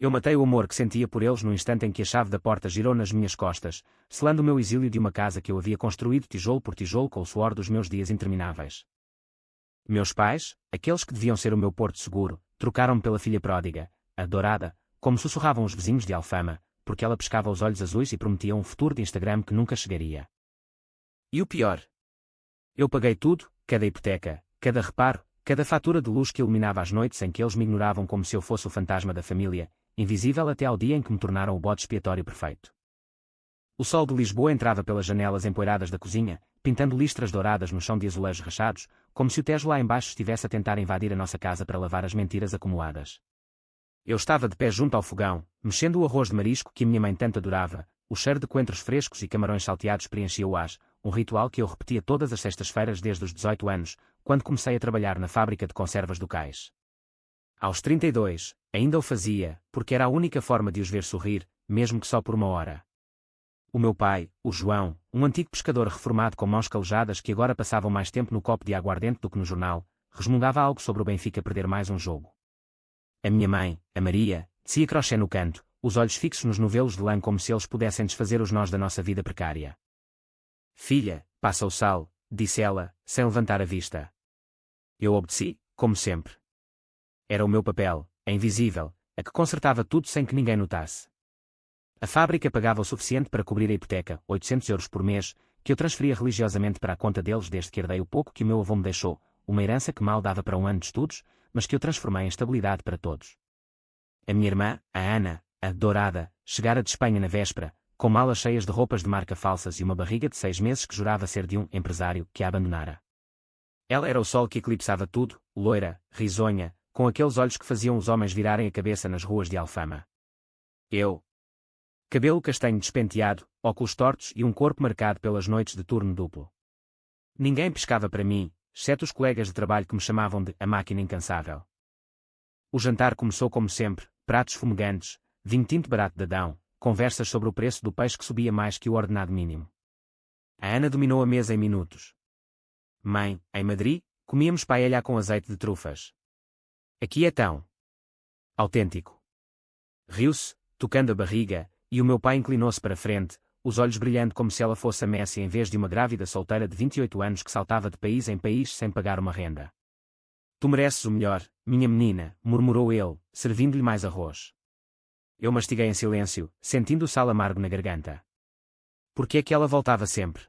Eu matei o amor que sentia por eles no instante em que a chave da porta girou nas minhas costas, selando o meu exílio de uma casa que eu havia construído tijolo por tijolo com o suor dos meus dias intermináveis. Meus pais, aqueles que deviam ser o meu porto seguro, trocaram-me pela filha pródiga, a dourada, como sussurravam os vizinhos de Alfama, porque ela pescava os olhos azuis e prometia um futuro de Instagram que nunca chegaria. E o pior? Eu paguei tudo, cada hipoteca, cada reparo, cada fatura de luz que iluminava as noites em que eles me ignoravam como se eu fosse o fantasma da família, invisível até ao dia em que me tornaram o bode expiatório perfeito. O sol de Lisboa entrava pelas janelas empoeiradas da cozinha, pintando listras douradas no chão de azulejos rachados, como se o Tejo lá embaixo estivesse a tentar invadir a nossa casa para lavar as mentiras acumuladas. Eu estava de pé junto ao fogão, mexendo o arroz de marisco que a minha mãe tanto adorava, o cheiro de coentros frescos e camarões salteados preenchia o ar, um ritual que eu repetia todas as sextas-feiras desde os 18 anos, quando comecei a trabalhar na fábrica de conservas do cais. Aos 32, ainda o fazia, porque era a única forma de os ver sorrir, mesmo que só por uma hora. O meu pai, o João, um antigo pescador reformado com mãos calejadas que agora passavam mais tempo no copo de aguardente do que no jornal, resmungava algo sobre o Benfica perder mais um jogo. A minha mãe, a Maria, tecia crochê no canto, os olhos fixos nos novelos de lã como se eles pudessem desfazer os nós da nossa vida precária. Filha, passa o sal, disse ela, sem levantar a vista. Eu obedeci, como sempre. Era o meu papel, a invisível, a que consertava tudo sem que ninguém notasse. A fábrica pagava o suficiente para cobrir a hipoteca, 800 euros por mês, que eu transferia religiosamente para a conta deles desde que herdei o pouco que o meu avô me deixou, uma herança que mal dava para um ano de estudos, mas que eu transformei em estabilidade para todos. A minha irmã, a Ana, a dourada, chegara de Espanha na véspera, com malas cheias de roupas de marca falsas e uma barriga de 6 meses que jurava ser de um empresário que a abandonara. Ela era o sol que eclipsava tudo, loira, risonha, com aqueles olhos que faziam os homens virarem a cabeça nas ruas de Alfama. Eu. Cabelo castanho despenteado, óculos tortos e um corpo marcado pelas noites de turno duplo. Ninguém pescava para mim, exceto os colegas de trabalho que me chamavam de a máquina incansável. O jantar começou como sempre, pratos fumegantes, vinho tinto barato de Adão, conversas sobre o preço do peixe que subia mais que o ordenado mínimo. A Ana dominou a mesa em minutos. Mãe, em Madrid, comíamos paella com azeite de trufas. Aqui é tão autêntico. Riu-se, tocando a barriga, e o meu pai inclinou-se para frente, os olhos brilhando como se ela fosse a Messi em vez de uma grávida solteira de 28 anos que saltava de país em país sem pagar uma renda. Tu mereces o melhor, minha menina, murmurou ele, servindo-lhe mais arroz. Eu mastiguei em silêncio, sentindo o sal amargo na garganta. Por que é que ela voltava sempre?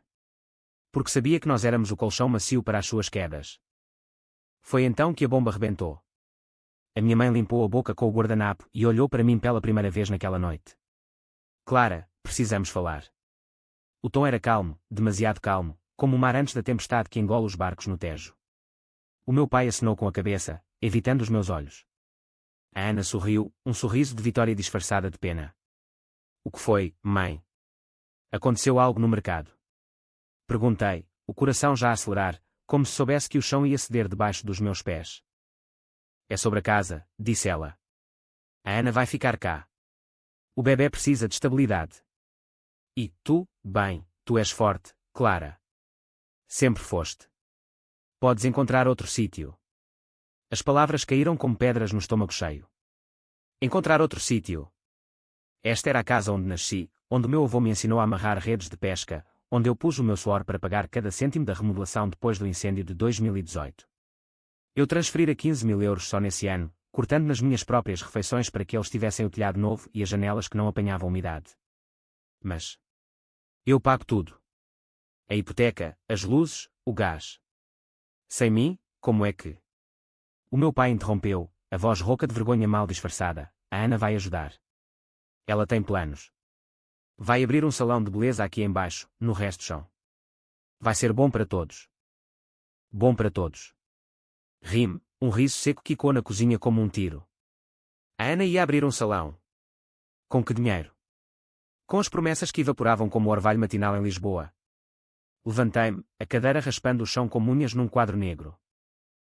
Porque sabia que nós éramos o colchão macio para as suas quedas. Foi então que a bomba rebentou. A minha mãe limpou a boca com o guardanapo e olhou para mim pela primeira vez naquela noite. Clara, precisamos falar. O tom era calmo, demasiado calmo, como o mar antes da tempestade que engole os barcos no Tejo. O meu pai acenou com a cabeça, evitando os meus olhos. A Ana sorriu, um sorriso de vitória disfarçada de pena. O que foi, mãe? Aconteceu algo no mercado. Perguntei, o coração já a acelerar, como se soubesse que o chão ia ceder debaixo dos meus pés. É sobre a casa, disse ela. A Ana vai ficar cá. O bebé precisa de estabilidade. E tu, bem, tu és forte, Clara. Sempre foste. Podes encontrar outro sítio. As palavras caíram como pedras no estômago cheio. Encontrar outro sítio. Esta era a casa onde nasci, onde o meu avô me ensinou a amarrar redes de pesca, onde eu pus o meu suor para pagar cada cêntimo da remodelação depois do incêndio de 2018. Eu transferira 15 mil euros só nesse ano, cortando nas minhas próprias refeições para que eles tivessem o telhado novo e as janelas que não apanhavam umidade. Mas eu pago tudo. A hipoteca, as luzes, o gás. Sem mim, como é que? O meu pai interrompeu, a voz rouca de vergonha mal disfarçada. A Ana vai ajudar. Ela tem planos. Vai abrir um salão de beleza aqui embaixo, no resto do chão. Vai ser bom para todos. Bom para todos. Rime, um riso seco quicou na cozinha como um tiro. A Ana ia abrir um salão. Com que dinheiro? Com as promessas que evaporavam como o orvalho matinal em Lisboa. Levantei-me, a cadeira raspando o chão como unhas num quadro negro.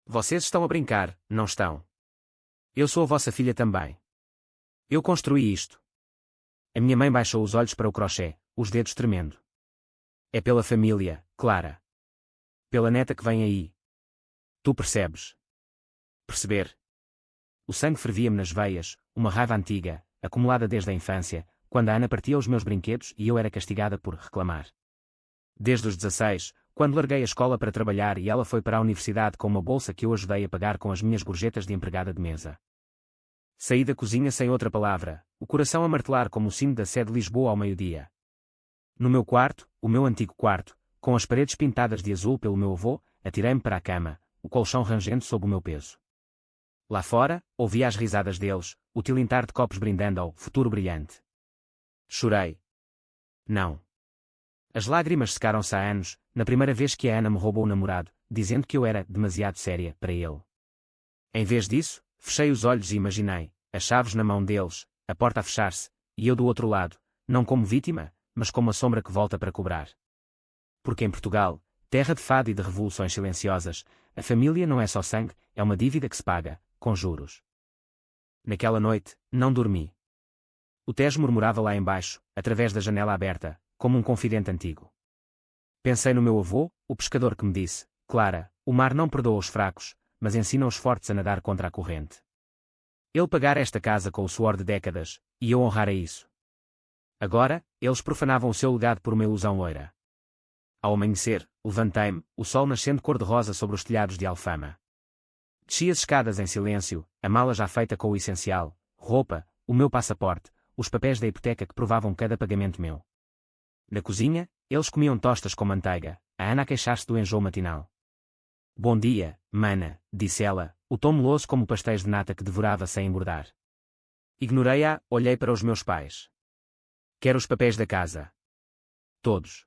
Vocês estão a brincar, não estão? Eu sou a vossa filha também. Eu construí isto. A minha mãe baixou os olhos para o crochê, os dedos tremendo. É pela família, Clara. Pela neta que vem aí. Tu percebes? Perceber? o sangue fervia-me nas veias, uma raiva antiga, acumulada desde a infância, quando a Ana partia os meus brinquedos e eu era castigada por reclamar. Desde os 16, quando larguei a escola para trabalhar e ela foi para a universidade com uma bolsa que eu ajudei a pagar com as minhas gorjetas de empregada de mesa. Saí da cozinha sem outra palavra, o coração a martelar como o sino da Sé de Lisboa ao meio-dia. No meu quarto, o meu antigo quarto, com as paredes pintadas de azul pelo meu avô, atirei-me para a cama, o colchão rangendo sob o meu peso. Lá fora, ouvia as risadas deles, o tilintar de copos brindando ao futuro brilhante. Chorei. Não. As lágrimas secaram-se há anos, na primeira vez que a Ana me roubou o namorado, dizendo que eu era demasiado séria para ele. Em vez disso, fechei os olhos e imaginei, as chaves na mão deles, a porta a fechar-se, e eu do outro lado, não como vítima, mas como a sombra que volta para cobrar. Porque em Portugal, terra de fado e de revoluções silenciosas, a família não é só sangue, é uma dívida que se paga, com juros. Naquela noite, não dormi. O Tejo murmurava lá embaixo, através da janela aberta, como um confidente antigo. Pensei no meu avô, o pescador que me disse, Clara, o mar não perdoa os fracos, mas ensina os fortes a nadar contra a corrente. Ele pagara esta casa com o suor de décadas, e eu honrara isso. Agora, eles profanavam o seu legado por uma ilusão loira. Ao amanhecer, levantei-me, o sol nascendo cor-de-rosa sobre os telhados de Alfama. Desci as escadas em silêncio, a mala já feita com o essencial, roupa, o meu passaporte, os papéis da hipoteca que provavam cada pagamento meu. Na cozinha, eles comiam tostas com manteiga, a Ana a queixar-se do enjoo matinal. Bom dia, mana, disse ela, o tom meloso como pastéis de nata que devorava sem engordar. Ignorei-a, olhei para os meus pais. Quero os papéis da casa. Todos.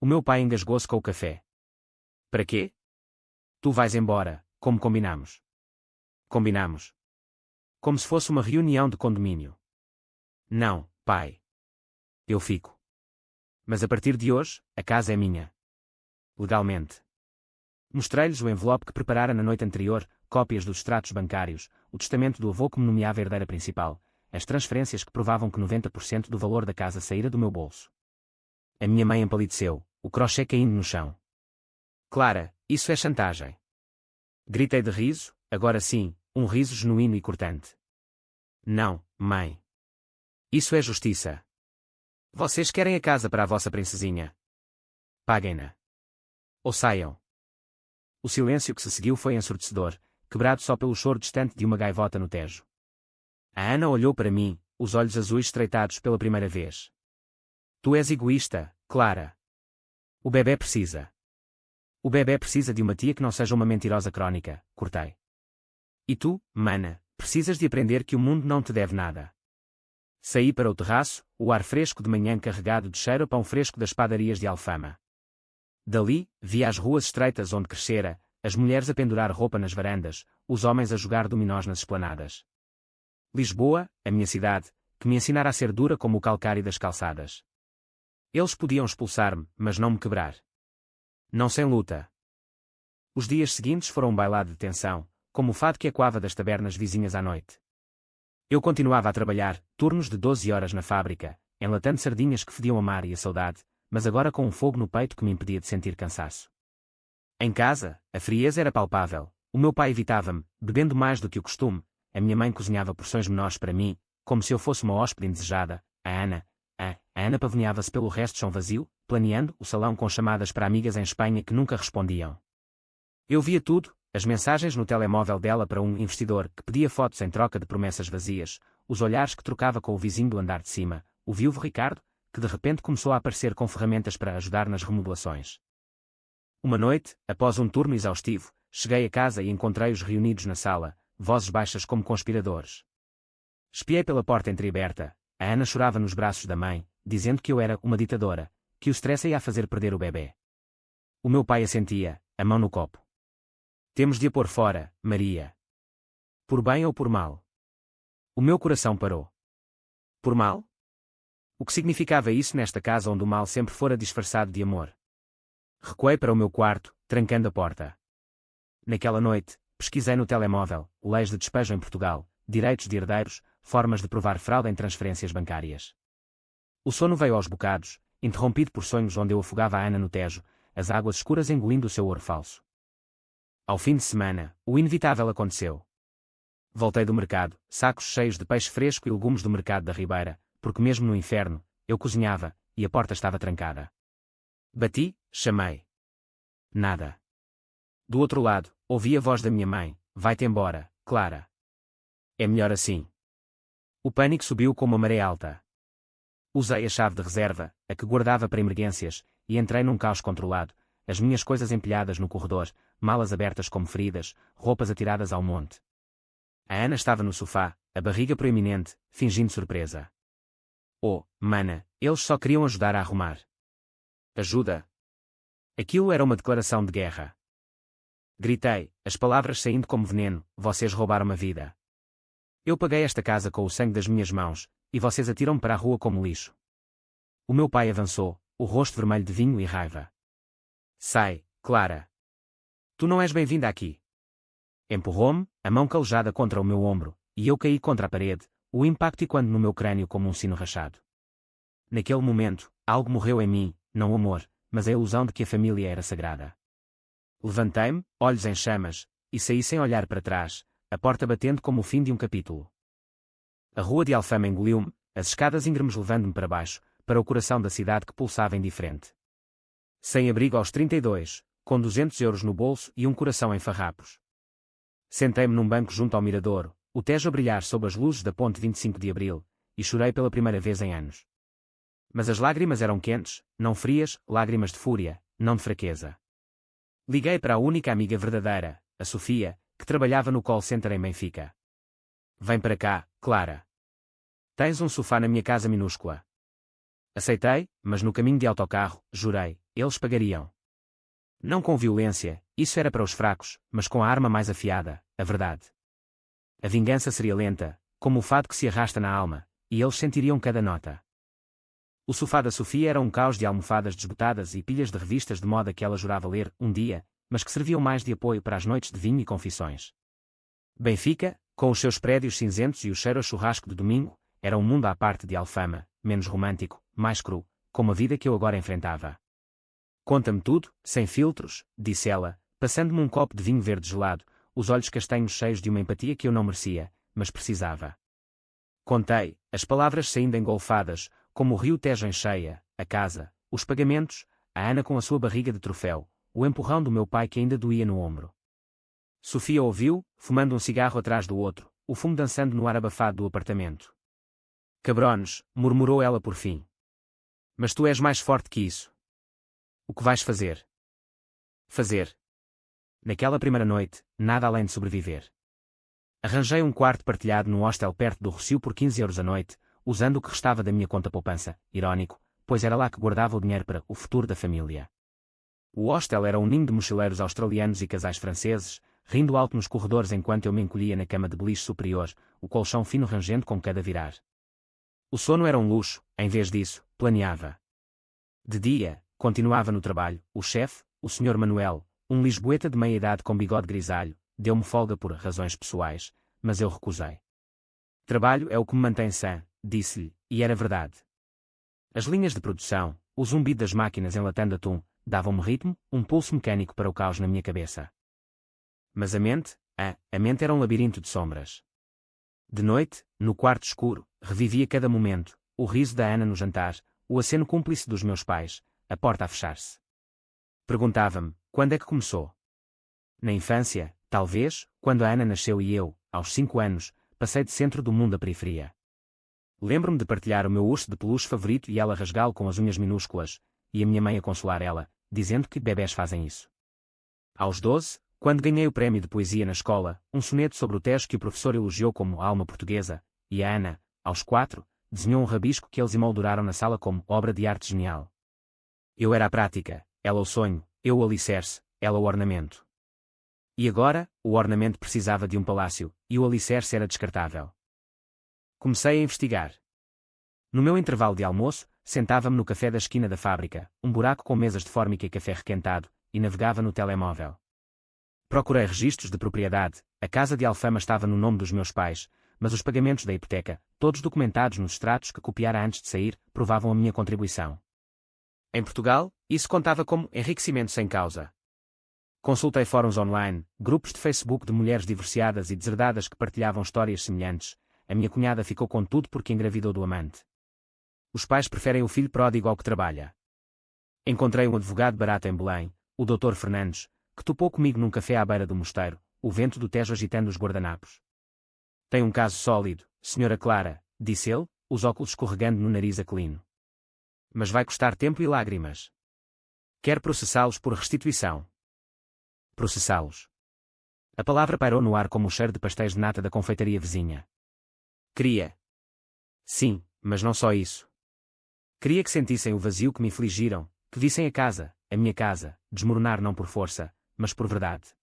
O meu pai engasgou-se com o café. Para quê? Tu vais embora, como combinamos. Combinamos. Como se fosse uma reunião de condomínio. Não, pai. Eu fico. Mas a partir de hoje, a casa é minha. Legalmente. Mostrei-lhes o envelope que preparara na noite anterior, cópias dos extratos bancários, o testamento do avô que me nomeava herdeira principal, as transferências que provavam que 90% do valor da casa saíra do meu bolso. A minha mãe empalideceu, o crochê caindo no chão. Clara, isso é chantagem. Gritei de riso, agora sim, um riso genuíno e cortante. Não, mãe. Isso é justiça. Vocês querem a casa para a vossa princesinha. Paguem-na. Ou saiam. O silêncio que se seguiu foi ensurdecedor, quebrado só pelo choro distante de uma gaivota no Tejo. A Ana olhou para mim, os olhos azuis estreitados pela primeira vez. Tu és egoísta, Clara. O bebé precisa. O bebé precisa de uma tia que não seja uma mentirosa crónica, cortei. E tu, mana, precisas de aprender que o mundo não te deve nada. Saí para o terraço, o ar fresco de manhã carregado de cheiro a pão fresco das padarias de Alfama. Dali, via as ruas estreitas onde crescera, as mulheres a pendurar roupa nas varandas, os homens a jogar dominós nas esplanadas. Lisboa, a minha cidade, que me ensinara a ser dura como o calcário das calçadas. Eles podiam expulsar-me, mas não me quebrar. Não sem luta. Os dias seguintes foram um bailado de tensão, como o fado que ecoava das tabernas vizinhas à noite. Eu continuava a trabalhar, turnos de 12 horas na fábrica, enlatando sardinhas que fediam a mar e a saudade, mas agora com um fogo no peito que me impedia de sentir cansaço. Em casa, a frieza era palpável, o meu pai evitava-me, bebendo mais do que o costume, a minha mãe cozinhava porções menores para mim, como se eu fosse uma hóspede indesejada, a Ana pavoneava-se pelo resto de chão vazio, planeando o salão com chamadas para amigas em Espanha que nunca respondiam. Eu via tudo, as mensagens no telemóvel dela para um investidor que pedia fotos em troca de promessas vazias, os olhares que trocava com o vizinho do andar de cima, o viúvo Ricardo, que de repente começou a aparecer com ferramentas para ajudar nas remodelações. Uma noite, após um turno exaustivo, cheguei a casa e encontrei-os reunidos na sala, vozes baixas como conspiradores. Espiei pela porta entreaberta, a Ana chorava nos braços da mãe, dizendo que eu era uma ditadora, que o stress ia a fazer perder o bebê. O meu pai assentia, a mão no copo. Temos de a pôr fora, Maria. Por bem ou por mal? O meu coração parou. Por mal? O que significava isso nesta casa onde o mal sempre fora disfarçado de amor? Recuei para o meu quarto, trancando a porta. Naquela noite, pesquisei no telemóvel, leis de despejo em Portugal, direitos de herdeiros, formas de provar fraude em transferências bancárias. O sono veio aos bocados, interrompido por sonhos onde eu afogava a Ana no Tejo, as águas escuras engolindo o seu ouro falso. Ao fim de semana, o inevitável aconteceu. Voltei do mercado, sacos cheios de peixe fresco e legumes do mercado da Ribeira, porque mesmo no inferno, eu cozinhava, e a porta estava trancada. Bati, chamei. Nada. Do outro lado, ouvi a voz da minha mãe: vai-te embora, Clara. É melhor assim. O pânico subiu como a maré alta. Usei a chave de reserva, a que guardava para emergências, e entrei num caos controlado, as minhas coisas empilhadas no corredor, malas abertas como feridas, roupas atiradas ao monte. A Ana estava no sofá, a barriga proeminente, fingindo surpresa. Oh, mana, eles só queriam ajudar a arrumar. Ajuda? Aquilo era uma declaração de guerra. Gritei, as palavras saindo como veneno: vocês roubaram a vida. Eu paguei esta casa com o sangue das minhas mãos, e vocês atiram-me para a rua como lixo. O meu pai avançou, o rosto vermelho de vinho e raiva. Sai, Clara. Tu não és bem-vinda aqui. Empurrou-me, a mão calejada contra o meu ombro, e eu caí contra a parede, o impacto ecoando no meu crânio como um sino rachado. Naquele momento, algo morreu em mim, não o amor, mas a ilusão de que a família era sagrada. Levantei-me, olhos em chamas, e saí sem olhar para trás, a porta batendo como o fim de um capítulo. A rua de Alfama engoliu-me, as escadas íngremes levando-me para baixo, para o coração da cidade que pulsava indiferente. Sem abrigo aos 32, com 200 euros no bolso e um coração em farrapos. Sentei-me num banco junto ao miradouro, o Tejo a brilhar sob as luzes da ponte 25 de Abril, e chorei pela primeira vez em anos. Mas as lágrimas eram quentes, não frias, lágrimas de fúria, não de fraqueza. Liguei para a única amiga verdadeira, a Sofia, que trabalhava no call center em Benfica. Vem para cá, Clara. Tens um sofá na minha casa minúscula. Aceitei, mas no caminho de autocarro, jurei, eles pagariam. Não com violência, isso era para os fracos, mas com a arma mais afiada, a verdade. A vingança seria lenta, como o fado que se arrasta na alma, e eles sentiriam cada nota. O sofá da Sofia era um caos de almofadas desbotadas e pilhas de revistas de moda que ela jurava ler, um dia, mas que serviam mais de apoio para as noites de vinho e confissões. Benfica, com os seus prédios cinzentos e o cheiro a churrasco de domingo, era um mundo à parte de Alfama, menos romântico, mais cru, como a vida que eu agora enfrentava. Conta-me tudo, sem filtros, disse ela, passando-me um copo de vinho verde gelado, os olhos castanhos cheios de uma empatia que eu não merecia, mas precisava. Contei, as palavras saindo engolfadas, como o rio Tejo em cheia, a casa, os pagamentos, a Ana com a sua barriga de troféu, o empurrão do meu pai que ainda doía no ombro. Sofia ouviu, fumando um cigarro atrás do outro, o fumo dançando no ar abafado do apartamento. Cabrones, murmurou ela por fim. Mas tu és mais forte que isso. O que vais fazer? Fazer. Naquela primeira noite, nada além de sobreviver. Arranjei um quarto partilhado num hostel perto do Rossio por 15 euros a noite, usando o que restava da minha conta poupança, irónico, pois era lá que guardava o dinheiro para o futuro da família. O hostel era um ninho de mochileiros australianos e casais franceses, rindo alto nos corredores enquanto eu me encolhia na cama de beliche superior, o colchão fino rangendo com cada virar. O sono era um luxo, em vez disso, planeava. De dia, continuava no trabalho, o chefe, o Sr. Manuel, um lisboeta de meia-idade com bigode grisalho, deu-me folga por razões pessoais, mas eu recusei. Trabalho é o que me mantém sã, disse-lhe, e era verdade. As linhas de produção, o zumbido das máquinas enlatando atum, davam-me ritmo, um pulso mecânico para o caos na minha cabeça. Mas a mente era um labirinto de sombras. De noite, no quarto escuro, revivia cada momento, o riso da Ana no jantar, o aceno cúmplice dos meus pais, a porta a fechar-se. Perguntava-me, quando é que começou? Na infância, talvez, quando a Ana nasceu e eu, aos 5 anos, passei de centro do mundo à periferia. Lembro-me de partilhar o meu urso de peluche favorito e ela rasgá-lo com as unhas minúsculas, e a minha mãe a consolar ela, dizendo que bebés fazem isso. Aos 12, quando ganhei o prémio de poesia na escola, um soneto sobre o Tejo que o professor elogiou como alma portuguesa, e a Ana, aos 4, desenhou um rabisco que eles emolduraram na sala como obra de arte genial. Eu era a prática, ela o sonho, eu o alicerce, ela o ornamento. E agora, o ornamento precisava de um palácio, e o alicerce era descartável. Comecei a investigar. No meu intervalo de almoço, sentava-me no café da esquina da fábrica, um buraco com mesas de fórmica e café requentado, e navegava no telemóvel. Procurei registros de propriedade, a casa de Alfama estava no nome dos meus pais, mas os pagamentos da hipoteca, todos documentados nos extratos que copiara antes de sair, provavam a minha contribuição. Em Portugal, isso contava como enriquecimento sem causa. Consultei fóruns online, grupos de Facebook de mulheres divorciadas e deserdadas que partilhavam histórias semelhantes. A minha cunhada ficou com tudo porque engravidou do amante. Os pais preferem o filho pródigo ao que trabalha. Encontrei um advogado barato em Belém, o Dr. Fernandes, que topou comigo num café à beira do mosteiro, o vento do Tejo agitando os guardanapos. Tem um caso sólido, Sra. Clara, disse ele, os óculos escorregando no nariz aquilino. Mas vai custar tempo e lágrimas. Quer processá-los por restituição. Processá-los. A palavra pairou no ar como o cheiro de pastéis de nata da confeitaria vizinha. Queria. Sim, mas não só isso. Queria que sentissem o vazio que me infligiram, que vissem a minha casa, desmoronar não por força, mas por verdade.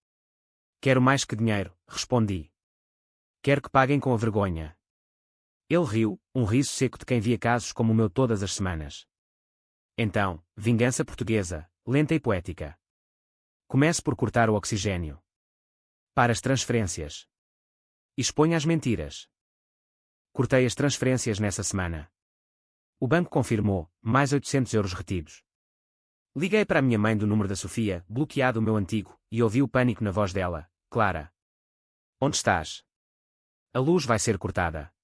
Quero mais que dinheiro, respondi. Quero que paguem com a vergonha. Ele riu, um riso seco de quem via casos como o meu todas as semanas. Então, vingança portuguesa, lenta e poética. Comece por cortar o oxigênio. Para as transferências. Exponha as mentiras. Cortei as transferências nessa semana. O banco confirmou, mais 800 euros retidos. Liguei para a minha mãe do número da Sofia, bloqueado o meu antigo, e ouvi o pânico na voz dela. Clara. Onde estás? A luz vai ser cortada.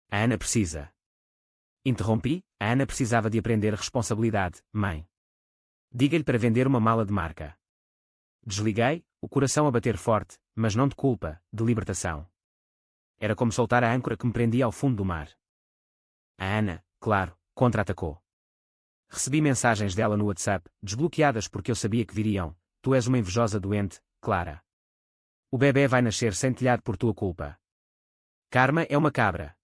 A Ana precisa. Interrompi, a Ana precisava de aprender responsabilidade, mãe. Diga-lhe para vender uma mala de marca. Desliguei, o coração a bater forte, mas não de culpa, de libertação. Era como soltar a âncora que me prendia ao fundo do mar. A Ana, claro, contra-atacou. Recebi mensagens dela no WhatsApp, desbloqueadas porque eu sabia que viriam. Tu és uma invejosa doente, Clara. O bebê vai nascer sem telhado por tua culpa. Karma é uma cabra.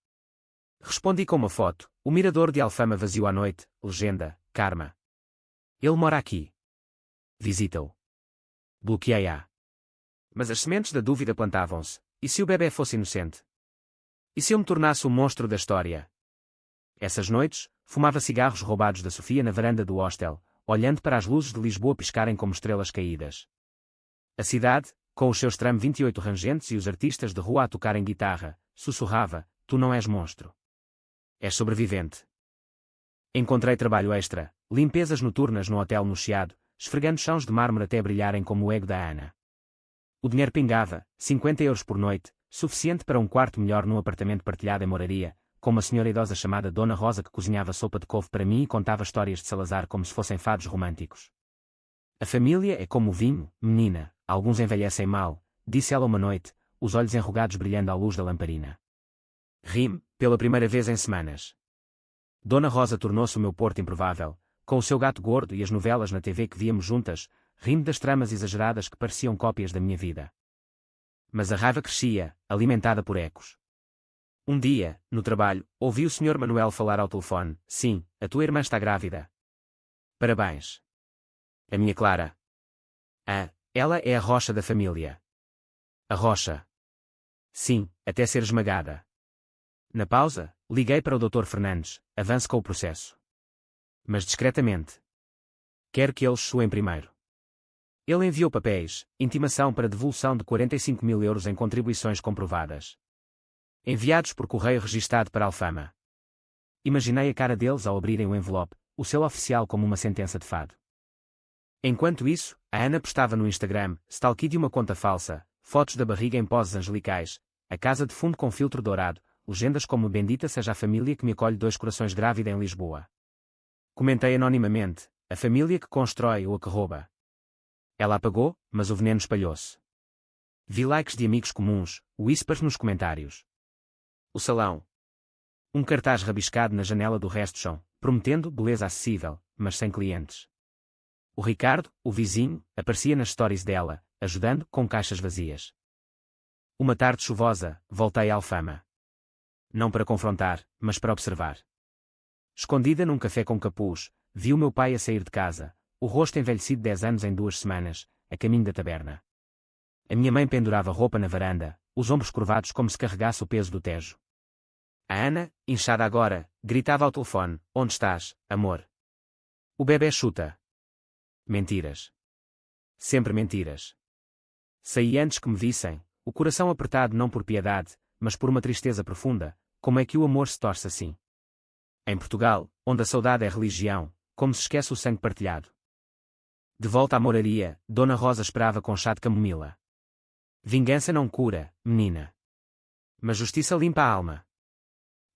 Respondi com uma foto, o mirador de Alfama vazio à noite, legenda, Karma. Ele mora aqui. Visita-o. Bloqueei-a. Mas as sementes da dúvida plantavam-se. E se o bebê fosse inocente? E se eu me tornasse o monstro da história? Essas noites, fumava cigarros roubados da Sofia na varanda do hostel, olhando para as luzes de Lisboa piscarem como estrelas caídas. A cidade, com os seus tram 28 rangentes e os artistas de rua a tocarem guitarra, sussurrava, tu não és monstro. És sobrevivente. Encontrei trabalho extra, limpezas noturnas no hotel no Chiado, esfregando chãos de mármore até brilharem como o ego da Ana. O dinheiro pingava, 50 euros por noite, suficiente para um quarto melhor num apartamento partilhado em Moraria, com uma senhora idosa chamada Dona Rosa que cozinhava sopa de couve para mim e contava histórias de Salazar como se fossem fados românticos. A família é como o vinho, menina, alguns envelhecem mal, disse ela uma noite, os olhos enrugados brilhando à luz da lamparina. Ri-me, pela primeira vez em semanas. Dona Rosa tornou-se o meu porto improvável, com o seu gato gordo e as novelas na TV que víamos juntas, rindo das tramas exageradas que pareciam cópias da minha vida. Mas a raiva crescia, alimentada por ecos. Um dia, no trabalho, ouvi o Sr. Manuel falar ao telefone. Sim, a tua irmã está grávida. Parabéns. A minha Clara. Ela é a rocha da família. A rocha. Sim, até ser esmagada. Na pausa, liguei para o Dr. Fernandes, avance com o processo. Mas discretamente. Quero que eles soem primeiro. Ele enviou papéis, intimação para devolução de 45 mil euros em contribuições comprovadas. Enviados por correio registado para Alfama. Imaginei a cara deles ao abrirem o envelope, o selo oficial como uma sentença de fado. Enquanto isso, a Ana postava no Instagram, stalky de uma conta falsa, fotos da barriga em poses angelicais, a casa de fundo com filtro dourado, legendas como bendita seja a família que me acolhe 2 corações grávida em Lisboa. Comentei anonimamente, a família que constrói ou a que rouba. Ela apagou, mas o veneno espalhou-se. Vi likes de amigos comuns, whispers nos comentários. O salão. Um cartaz rabiscado na janela do resto chão, prometendo beleza acessível, mas sem clientes. O Ricardo, o vizinho, aparecia nas stories dela, ajudando com caixas vazias. Uma tarde chuvosa, voltei à Alfama. Não para confrontar, mas para observar. Escondida num café com capuz, vi o meu pai a sair de casa, o rosto envelhecido 10 anos em 2 semanas, a caminho da taberna. A minha mãe pendurava roupa na varanda, os ombros curvados como se carregasse o peso do Tejo. A Ana, inchada agora, gritava ao telefone, onde estás, amor? O bebê chuta. Mentiras. Sempre mentiras. Saí antes que me vissem, o coração apertado não por piedade, mas por uma tristeza profunda, como é que o amor se torce assim? Em Portugal, onde a saudade é religião, como se esquece o sangue partilhado. De volta à moraria, Dona Rosa esperava com chá de camomila. Vingança não cura, menina. Mas justiça limpa a alma.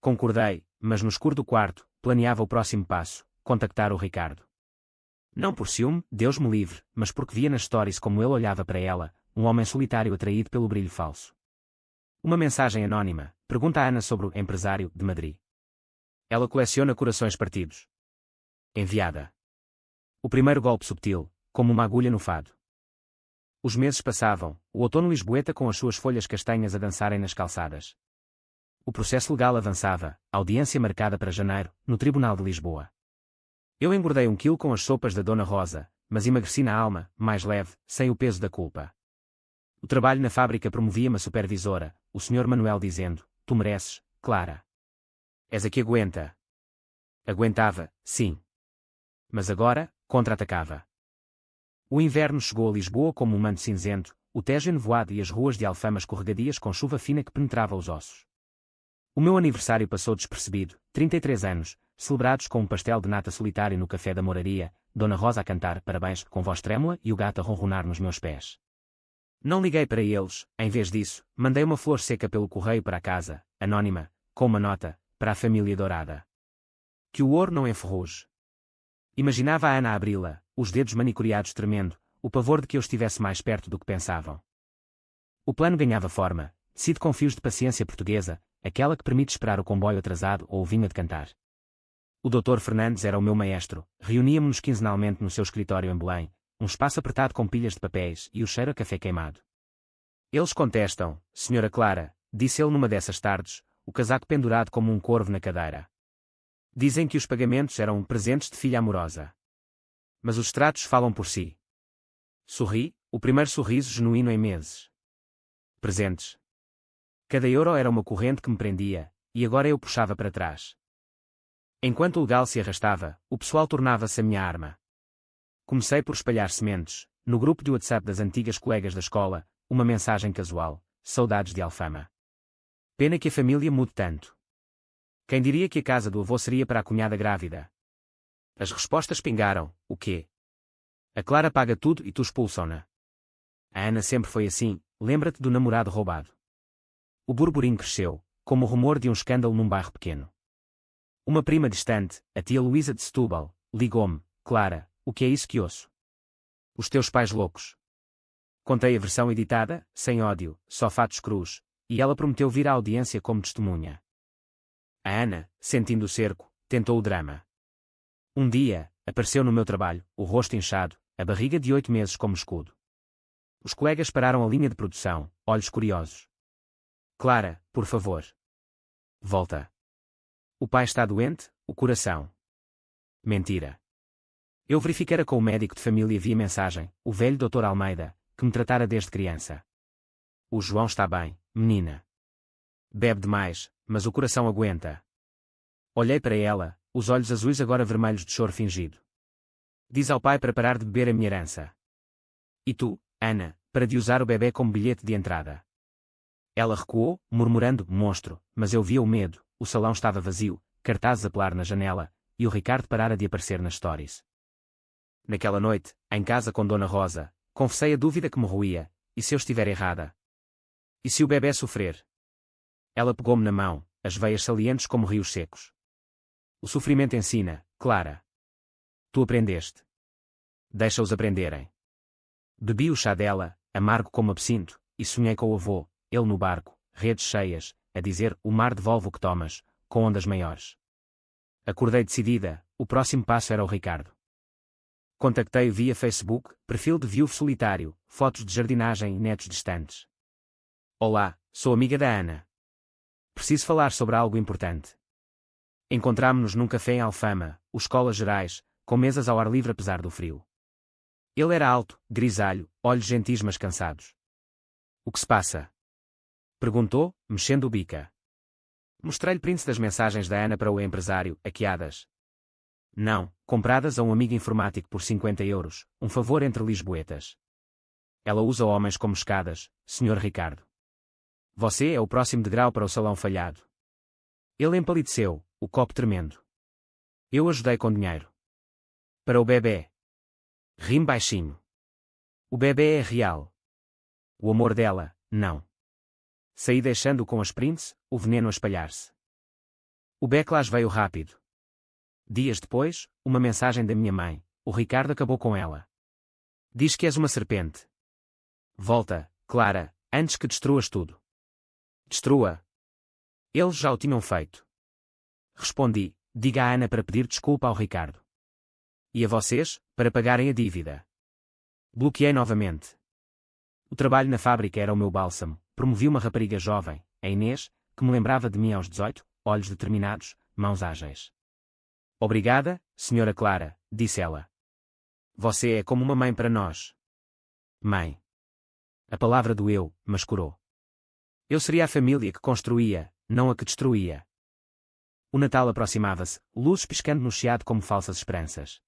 Concordei, mas no escuro do quarto, planeava o próximo passo, contactar o Ricardo. Não por ciúme, Deus me livre, mas porque via nas stories como ele olhava para ela, um homem solitário atraído pelo brilho falso. Uma mensagem anônima, pergunta a Ana sobre o empresário de Madrid. Ela coleciona corações partidos. Enviada. O primeiro golpe subtil, como uma agulha no fado. Os meses passavam, o outono lisboeta com as suas folhas castanhas a dançarem nas calçadas. O processo legal avançava, audiência marcada para janeiro, no Tribunal de Lisboa. Eu engordei 1 quilo com as sopas da Dona Rosa, mas emagreci na alma, mais leve, sem o peso da culpa. O trabalho na fábrica promovia-me a supervisora, o Sr. Manuel dizendo, tu mereces, Clara. És a que aguenta. Aguentava, sim. Mas agora, contra-atacava. O inverno chegou a Lisboa como um manto cinzento, o Tejo enevoado e as ruas de Alfama escorregadias com chuva fina que penetrava os ossos. O meu aniversário passou despercebido, 33 anos, celebrados com um pastel de nata solitário no café da moraria, Dona Rosa a cantar parabéns com voz trêmula e o gato a ronronar nos meus pés. Não liguei para eles, em vez disso, mandei uma flor seca pelo correio para a casa, anônima, com uma nota, para a família dourada. Que o ouro não enferruje. Imaginava a Ana a abri-la, os dedos manicuriados tremendo, o pavor de que eu estivesse mais perto do que pensavam. O plano ganhava forma, tecido com fios de paciência portuguesa, aquela que permite esperar o comboio atrasado ou o vinho a decantar. O Dr. Fernandes era o meu maestro, reuníamos-nos quinzenalmente no seu escritório em Belém, um espaço apertado com pilhas de papéis e o cheiro a café queimado. Eles contestam, Senhora Clara, disse ele numa dessas tardes, o casaco pendurado como um corvo na cadeira. Dizem que os pagamentos eram presentes de filha amorosa. Mas os extratos falam por si. Sorri, o primeiro sorriso genuíno em meses. Presentes. Cada euro era uma corrente que me prendia, e agora eu puxava para trás. Enquanto o legal se arrastava, o pessoal tornava-se a minha arma. Comecei por espalhar sementes, no grupo de WhatsApp das antigas colegas da escola, uma mensagem casual, saudades de Alfama. Pena que a família mude tanto. Quem diria que a casa do avô seria para a cunhada grávida? As respostas pingaram, o quê? A Clara paga tudo e tu expulsam-na. A Ana sempre foi assim, lembra-te do namorado roubado. O burburinho cresceu, como o rumor de um escândalo num bairro pequeno. Uma prima distante, a tia Luísa de Setúbal, ligou-me, Clara, o que é isso que ouço? Os teus pais loucos. Contei a versão editada, sem ódio, só fatos crus, e ela prometeu vir à audiência como testemunha. A Ana, sentindo o cerco, tentou o drama. Um dia, apareceu no meu trabalho, o rosto inchado, a barriga de 8 meses como escudo. Os colegas pararam a linha de produção, olhos curiosos. Clara, por favor. Volta. O pai está doente, o coração. Mentira. Eu verificara com o médico de família via mensagem, o velho Dr. Almeida, que me tratara desde criança. O João está bem, menina. Bebe demais, mas o coração aguenta. Olhei para ela, os olhos azuis agora vermelhos de choro fingido. Diz ao pai para parar de beber a minha herança. E tu, Ana, para de usar o bebê como bilhete de entrada. Ela recuou, murmurando, monstro, mas eu via o medo, o salão estava vazio, cartazes a pelar na janela, e o Ricardo parara de aparecer nas stories. Naquela noite, em casa com Dona Rosa, confessei a dúvida que me roía, e se eu estiver errada? E se o bebê sofrer? Ela pegou-me na mão, as veias salientes como rios secos. O sofrimento ensina, Clara. Tu aprendeste. Deixa-os aprenderem. Bebi o chá dela, amargo como absinto, e sonhei com o avô, ele no barco, redes cheias, a dizer, o mar devolve o que tomas, com ondas maiores. Acordei decidida, o próximo passo era o Ricardo. Contactei-o via Facebook, perfil de viúvo solitário, fotos de jardinagem e netos distantes. Olá, sou amiga da Ana. Preciso falar sobre algo importante. Encontrámo-nos num café em Alfama, os Escolas Gerais, com mesas ao ar livre apesar do frio. Ele era alto, grisalho, olhos gentis mas cansados. O que se passa? Perguntou, mexendo o bica. Mostrei-lhe prints das mensagens da Ana para o empresário, hackeadas. Não, compradas a um amigo informático por 50 euros, um favor entre lisboetas. Ela usa homens como escadas, Sr. Ricardo. Você é o próximo degrau para o salão falhado. Ele empalideceu, o copo tremendo. Eu ajudei com dinheiro. Para o bebê. Ri baixinho. O bebê é real. O amor dela, não. Saí deixando com as prints, o veneno a espalhar-se. O backlash veio rápido. Dias depois, uma mensagem da minha mãe. O Ricardo acabou com ela. Diz que és uma serpente. Volta, Clara, antes que destruas tudo. Destrua. Eles já o tinham feito. Respondi, diga à Ana para pedir desculpa ao Ricardo. E a vocês, para pagarem a dívida. Bloqueei novamente. O trabalho na fábrica era o meu bálsamo. Promovi uma rapariga jovem, a Inês, que me lembrava de mim aos 18, olhos determinados, mãos ágeis. Obrigada, senhora Clara, disse ela. Você é como uma mãe para nós. Mãe. A palavra doeu, mas curou. Eu seria a família que construía, não a que destruía. O Natal aproximava-se, luzes piscando no chiado como falsas esperanças.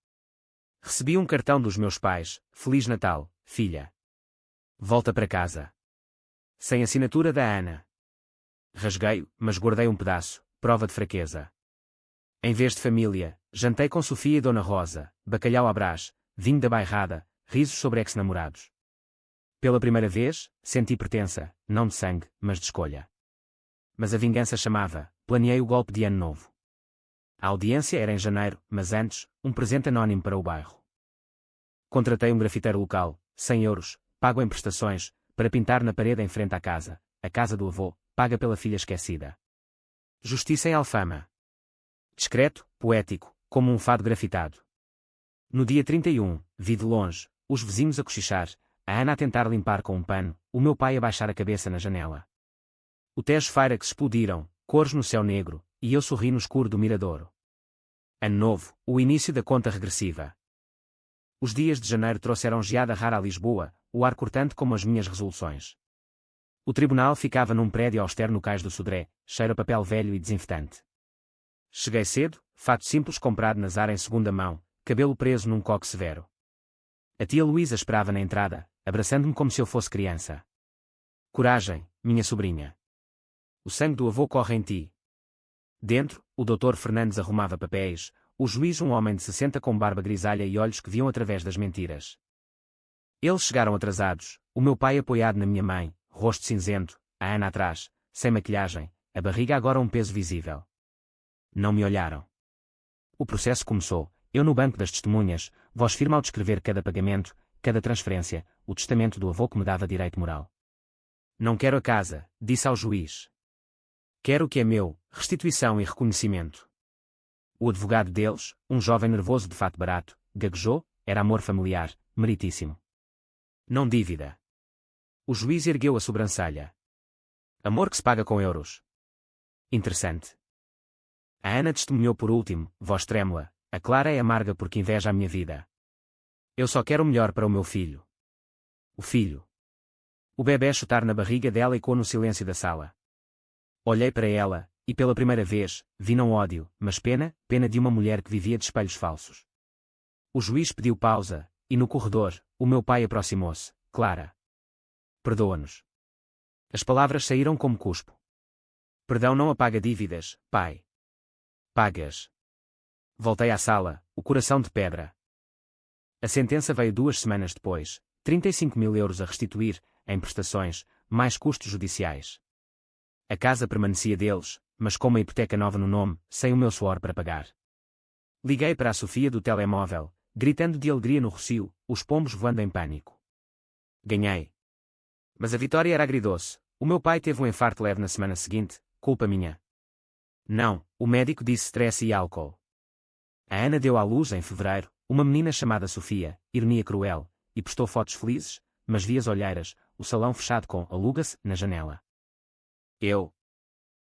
Recebi um cartão dos meus pais. Feliz Natal, filha. Volta para casa. Sem assinatura da Ana. Rasguei-o, mas guardei um pedaço, prova de fraqueza. Em vez de família, jantei com Sofia e Dona Rosa, bacalhau à brás, vinho da bairrada, risos sobre ex-namorados. Pela primeira vez, senti pertença, não de sangue, mas de escolha. Mas a vingança chamava, planeei o golpe de ano novo. A audiência era em janeiro, mas antes, um presente anónimo para o bairro. Contratei um grafiteiro local, 100 euros, pago em prestações, para pintar na parede em frente à casa, a casa do avô, paga pela filha esquecida. Justiça em Alfama. Discreto, poético, como um fado grafitado. No dia 31, vi de longe, os vizinhos a cochichar, a Ana a tentar limpar com um pano, o meu pai a baixar a cabeça na janela. O Tejo Faira que se explodiram, cores no céu negro, e eu sorri no escuro do miradouro. Ano novo, o início da conta regressiva. Os dias de janeiro trouxeram geada rara a Lisboa, o ar cortante como as minhas resoluções. O tribunal ficava num prédio austero no Cais do Sodré, cheiro a papel velho e desinfetante. Cheguei cedo, fato simples comprado na Zara em segunda mão, cabelo preso num coque severo. A tia Luísa esperava na entrada, abraçando-me como se eu fosse criança. Coragem, minha sobrinha. O sangue do avô corre em ti. Dentro, o doutor Fernandes arrumava papéis, o juiz um homem de 60 com barba grisalha e olhos que viam através das mentiras. Eles chegaram atrasados, o meu pai apoiado na minha mãe, rosto cinzento, a Ana atrás, sem maquilhagem, a barriga agora um peso visível. Não me olharam. O processo começou, eu no banco das testemunhas, voz firme ao descrever cada pagamento, cada transferência, o testamento do avô que me dava direito moral. Não quero a casa, disse ao juiz. Quero o que é meu, restituição e reconhecimento. O advogado deles, um jovem nervoso de fato barato, gaguejou, era amor familiar, meritíssimo. Não dívida. O juiz ergueu a sobrancelha. Amor que se paga com euros. Interessante. A Ana testemunhou por último, voz trêmula, a Clara é amarga porque inveja a minha vida. Eu só quero o melhor para o meu filho. O filho. O bebê chutar na barriga dela ecoou no silêncio da sala. Olhei para ela, e pela primeira vez, vi não ódio, mas pena de uma mulher que vivia de espelhos falsos. O juiz pediu pausa, e no corredor, o meu pai aproximou-se. Clara. Perdoa-nos. As palavras saíram como cuspo. Perdão não apaga dívidas, pai. Pagas. Voltei à sala, o coração de pedra. A sentença veio 2 semanas depois, 35.000 euros a restituir, em prestações, mais custos judiciais. A casa permanecia deles, mas com uma hipoteca nova no nome, sem o meu suor para pagar. Liguei para a Sofia do telemóvel, gritando de alegria no rocio, os pombos voando em pânico. Ganhei. Mas a vitória era agridoce. O meu pai teve um infarto leve na semana seguinte, culpa minha. Não, o médico disse stress e álcool. A Ana deu à luz em fevereiro, uma menina chamada Sofia, ironia cruel, e postou fotos felizes, mas vi as olheiras, o salão fechado com aluga-se na janela. Eu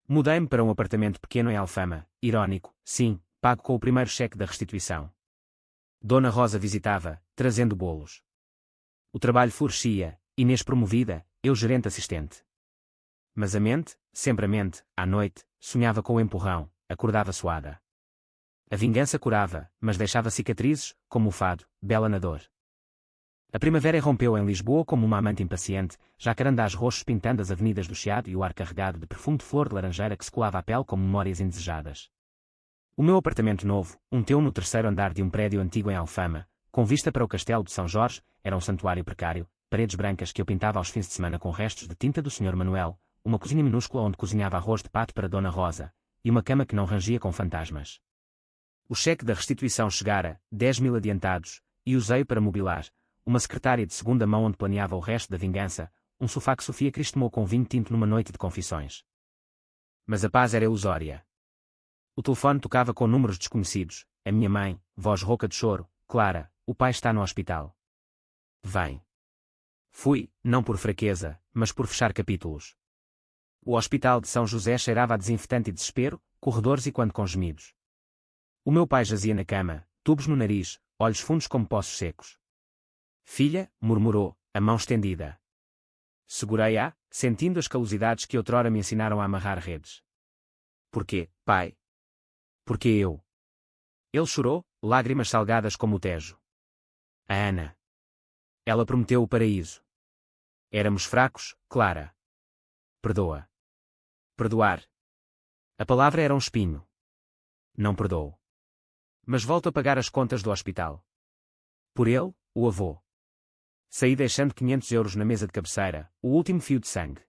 mudei-me para um apartamento pequeno em Alfama, irónico, sim, pago com o primeiro cheque da restituição. Dona Rosa visitava, trazendo bolos. O trabalho florescia, Inês promovida, eu gerente assistente. Mas a mente, sempre a mente, à noite, sonhava com o empurrão, acordava suada. A vingança curava, mas deixava cicatrizes, como o fado, bela na dor. A primavera irrompeu em Lisboa como uma amante impaciente, jacarandás roxos pintando as avenidas do Chiado e o ar carregado de perfume de flor de laranjeira que se colava à pele como memórias indesejadas. O meu apartamento novo, um teu no 3º andar de um prédio antigo em Alfama, com vista para o castelo de São Jorge, era um santuário precário, paredes brancas que eu pintava aos fins de semana com restos de tinta do Sr. Manuel, uma cozinha minúscula onde cozinhava arroz de pato para Dona Rosa, e uma cama que não rangia com fantasmas. O cheque da restituição chegara, 10.000 adiantados, e usei-o para mobilar, uma secretária de segunda mão onde planeava o resto da vingança, um sofá que Sofia cristomou com vinho tinto numa noite de confissões. Mas a paz era ilusória. O telefone tocava com números desconhecidos, a minha mãe, voz rouca de choro, Clara, o pai está no hospital. Vem. Fui, não por fraqueza, mas por fechar capítulos. O hospital de São José cheirava a desinfetante e desespero, corredores e quando com gemidos. O meu pai jazia na cama, tubos no nariz, olhos fundos como poços secos. Filha, murmurou, a mão estendida. Segurei-a, sentindo as calosidades que outrora me ensinaram a amarrar redes. Porquê, pai? Porque eu? Ele chorou, lágrimas salgadas como o Tejo. A Ana. Ela prometeu o paraíso. Éramos fracos, Clara. Perdoa. Perdoar. A palavra era um espinho. Não perdoo. Mas volto a pagar as contas do hospital. Por ele, o avô. Saí deixando 500 euros na mesa de cabeceira, o último fio de sangue.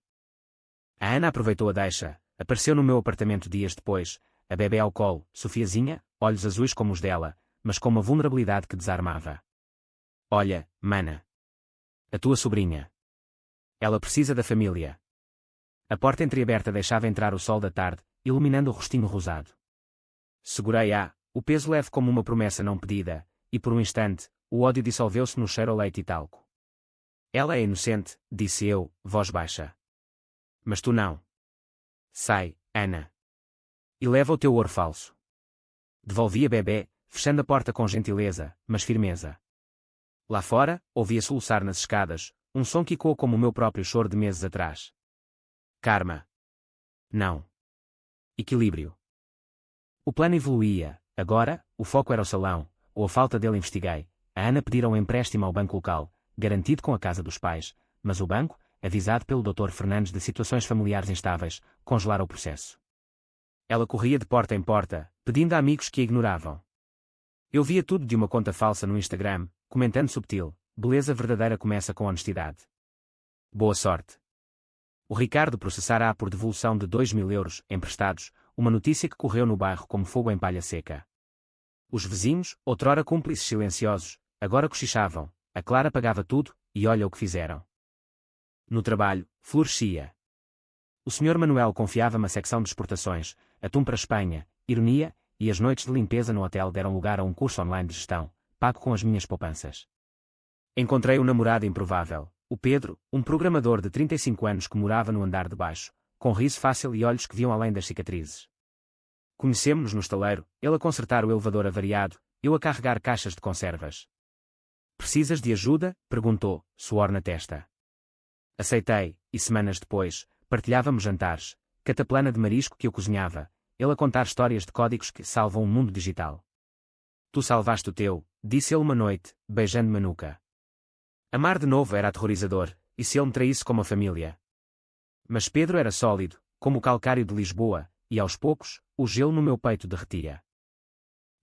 A Ana aproveitou a deixa, apareceu no meu apartamento dias depois, a bebê ao colo, Sofiazinha, olhos azuis como os dela, mas com uma vulnerabilidade que desarmava. Olha, mana. A tua sobrinha. Ela precisa da família. A porta entreaberta deixava entrar o sol da tarde, iluminando o rostinho rosado. Segurei-a, o peso leve como uma promessa não pedida, e por um instante, o ódio dissolveu-se no cheiro a leite e talco. Ela é inocente, disse eu, voz baixa. Mas tu não. Sai, Ana. E leva o teu ouro falso. Devolvi a bebê, fechando a porta com gentileza, mas firmeza. Lá fora, ouvia soluçar nas escadas, um som que ecoou como o meu próprio choro de meses atrás. Karma. Não. Equilíbrio. O plano evoluía, agora, o foco era o salão, ou a falta dele investiguei. A Ana pedira um empréstimo ao banco local, garantido com a casa dos pais, mas o banco, avisado pelo Dr. Fernandes de situações familiares instáveis, congelara o processo. Ela corria de porta em porta, pedindo a amigos que a ignoravam. Eu via tudo de uma conta falsa no Instagram, comentando subtil, beleza verdadeira começa com honestidade. Boa sorte. O Ricardo processará por devolução de 2.000 euros, emprestados, uma notícia que correu no bairro como fogo em palha seca. Os vizinhos, outrora cúmplices silenciosos, agora cochichavam, a Clara pagava tudo, e olha o que fizeram. No trabalho, florescia. O Sr. Manuel confiava-me a secção de exportações, atum para a Espanha, ironia, e as noites de limpeza no hotel deram lugar a um curso online de gestão, pago com as minhas poupanças. Encontrei um namorado improvável, o Pedro, um programador de 35 anos que morava no andar de baixo, com riso fácil e olhos que viam além das cicatrizes. Conhecemo-nos no estaleiro, ele a consertar o elevador avariado, eu a carregar caixas de conservas. Precisas de ajuda? Perguntou, suor na testa. Aceitei, e semanas depois, partilhávamos jantares, cataplana de marisco que eu cozinhava, ele a contar histórias de códigos que salvam o mundo digital. Tu salvaste o teu, disse ele uma noite, beijando-me a nuca. Amar de novo era aterrorizador, e se ele me traísse como a família? Mas Pedro era sólido, como o calcário de Lisboa, e aos poucos, o gelo no meu peito derretia.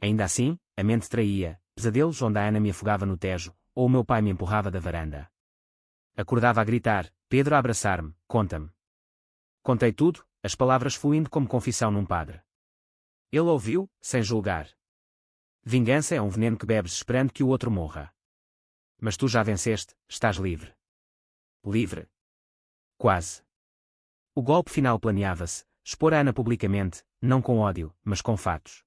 Ainda assim, a mente traía, pesadelos onde a Ana me afogava no Tejo, ou o meu pai me empurrava da varanda. Acordava a gritar, Pedro a abraçar-me, conta-me. Contei tudo, as palavras fluindo como confissão num padre. Ele ouviu, sem julgar. Vingança é um veneno que bebes esperando que o outro morra. Mas tu já venceste, estás livre. Livre. Quase. O golpe final planeava-se, expor a Ana publicamente, não com ódio, mas com fatos.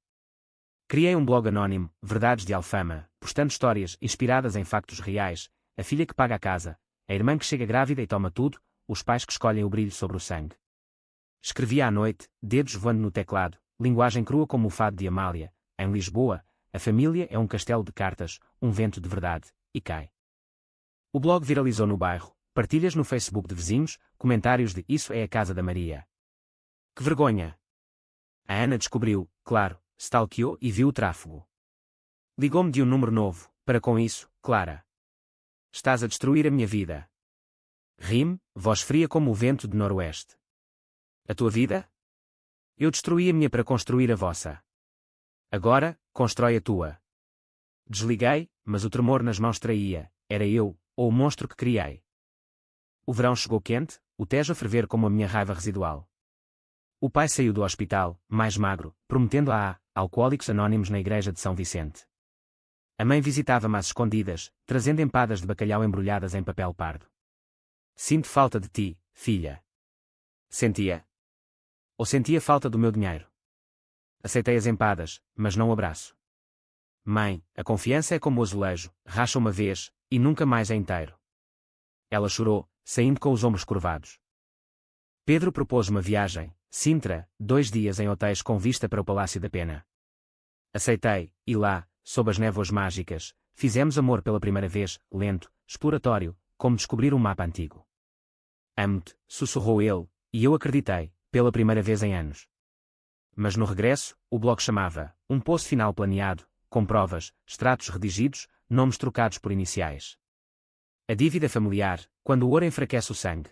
Criei um blog anónimo, Verdades de Alfama, postando histórias inspiradas em factos reais, a filha que paga a casa, a irmã que chega grávida e toma tudo, os pais que escolhem o brilho sobre o sangue. Escrevia à noite, dedos voando no teclado, linguagem crua como o fado de Amália, em Lisboa, a família é um castelo de cartas, um vento de verdade, e cai. O blog viralizou no bairro, partilhas no Facebook de vizinhos, comentários de isso é a casa da Maria. Que vergonha! A Ana descobriu, claro, stalkeou e viu o tráfego. Ligou-me de um número novo, para com isso, Clara. Estás a destruir a minha vida. Rime, voz fria como o vento de noroeste. A tua vida? Eu destruí a minha para construir a vossa. Agora, constrói a tua. Desliguei, mas o tremor nas mãos traía, era eu, ou o monstro que criei. O verão chegou quente, o Tejo a ferver como a minha raiva residual. O pai saiu do hospital, mais magro, prometendo a Alcoólicos Anónimos na igreja de São Vicente. A mãe visitava-me às escondidas, trazendo empadas de bacalhau embrulhadas em papel pardo. Sinto falta de ti, filha. Sentia. Ou sentia falta do meu dinheiro. Aceitei as empadas, mas não o abraço. Mãe, a confiança é como o azulejo, racha uma vez, e nunca mais é inteiro. Ela chorou, saindo com os ombros curvados. Pedro propôs uma viagem, Sintra, 2 dias em hotéis com vista para o Palácio da Pena. Aceitei, e lá, sob as névoas mágicas, fizemos amor pela primeira vez, lento, exploratório, como descobrir um mapa antigo. Amo-te, sussurrou ele, e eu acreditei, pela primeira vez em anos. Mas no regresso, o bloco chamava, um poço final planeado, com provas, extratos redigidos, nomes trocados por iniciais. A dívida familiar, quando o ouro enfraquece o sangue.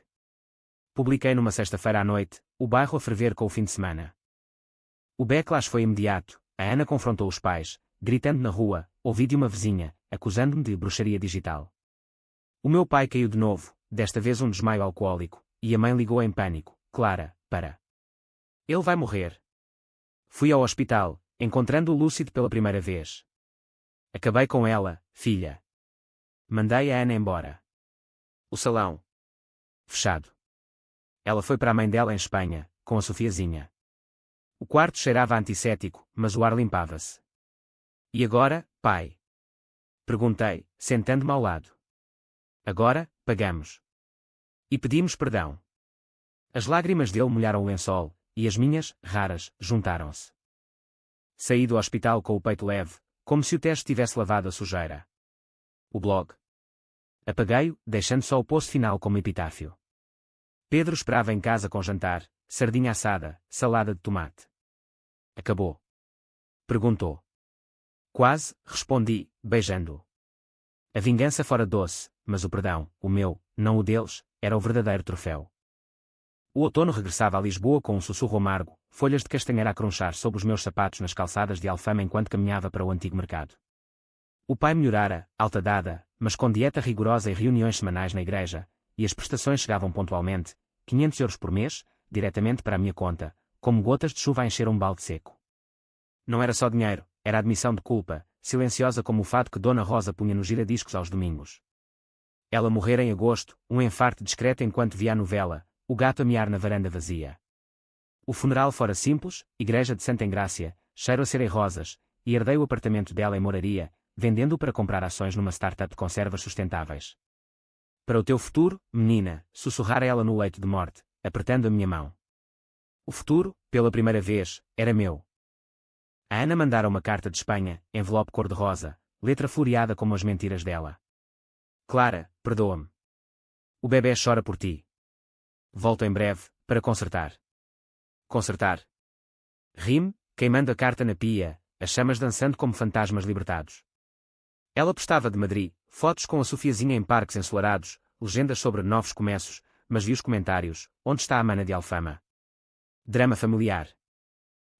Publiquei numa sexta-feira à noite, o bairro a ferver com o fim de semana. O backlash foi imediato, a Ana confrontou os pais, gritando na rua, ouvi de uma vizinha, acusando-me de bruxaria digital. O meu pai caiu de novo, desta vez um desmaio alcoólico, e a mãe ligou em pânico, Clara, para. Ele vai morrer. Fui ao hospital, encontrando-o lúcido pela primeira vez. Acabei com ela, filha. Mandei a Ana embora. O salão. Fechado. Ela foi para a mãe dela em Espanha, com a Sofiazinha. O quarto cheirava a antisséptico, mas o ar limpava-se. E agora, pai? Perguntei, sentando-me ao lado. Agora, pagamos. E pedimos perdão. As lágrimas dele molharam o lençol, e as minhas, raras, juntaram-se. Saí do hospital com o peito leve, como se o teste tivesse lavado a sujeira. O blog. Apaguei-o, deixando só o poço final como epitáfio. Pedro esperava em casa com jantar, sardinha assada, salada de tomate. Acabou? Perguntou. Quase, respondi, beijando-o. A vingança fora doce, mas o perdão, o meu, não o deles, era o verdadeiro troféu. O outono regressava a Lisboa com um sussurro amargo, folhas de castanheira a crunchar sob os meus sapatos nas calçadas de Alfama enquanto caminhava para o antigo mercado. O pai melhorara, alta dada, mas com dieta rigorosa e reuniões semanais na igreja, e as prestações chegavam pontualmente, 500 euros por mês, diretamente para a minha conta, como gotas de chuva a encher um balde seco. Não era só dinheiro, era admissão de culpa, silenciosa como o fado que Dona Rosa punha nos giradiscos aos domingos. Ela morrera em agosto, um enfarte discreto enquanto via a novela, o gato a miar na varanda vazia. O funeral fora simples, igreja de Santa Engrácia, cheiro a cera e rosas, e herdei o apartamento dela em Moraria, vendendo-o para comprar ações numa startup de conservas sustentáveis. Para o teu futuro, menina, sussurrara ela no leito de morte, apertando a minha mão. O futuro, pela primeira vez, era meu. A Ana mandara uma carta de Espanha, envelope cor-de-rosa, letra floreada como as mentiras dela. Clara, perdoa-me. O bebê chora por ti. Volto em breve, para consertar. Consertar. Rime, queimando a carta na pia, as chamas dançando como fantasmas libertados. Ela postava de Madrid, fotos com a Sofiazinha em parques ensolarados, legendas sobre novos começos, mas vi os comentários, onde está a mana de Alfama? Drama familiar.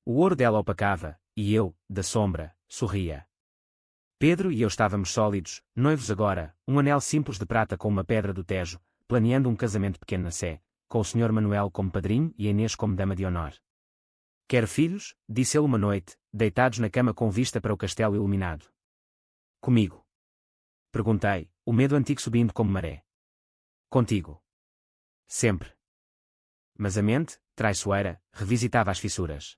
O ouro dela opacava, e eu, da sombra, sorria. Pedro e eu estávamos sólidos, noivos agora, um anel simples de prata com uma pedra do Tejo, planeando um casamento pequeno na Sé, com o Sr. Manuel como padrinho e a Inês como dama de honor. Quero filhos, disse ele uma noite, deitados na cama com vista para o castelo iluminado. Comigo? Perguntei, o medo antigo subindo como maré. Contigo. Sempre. Mas a mente, traiçoeira, revisitava as fissuras.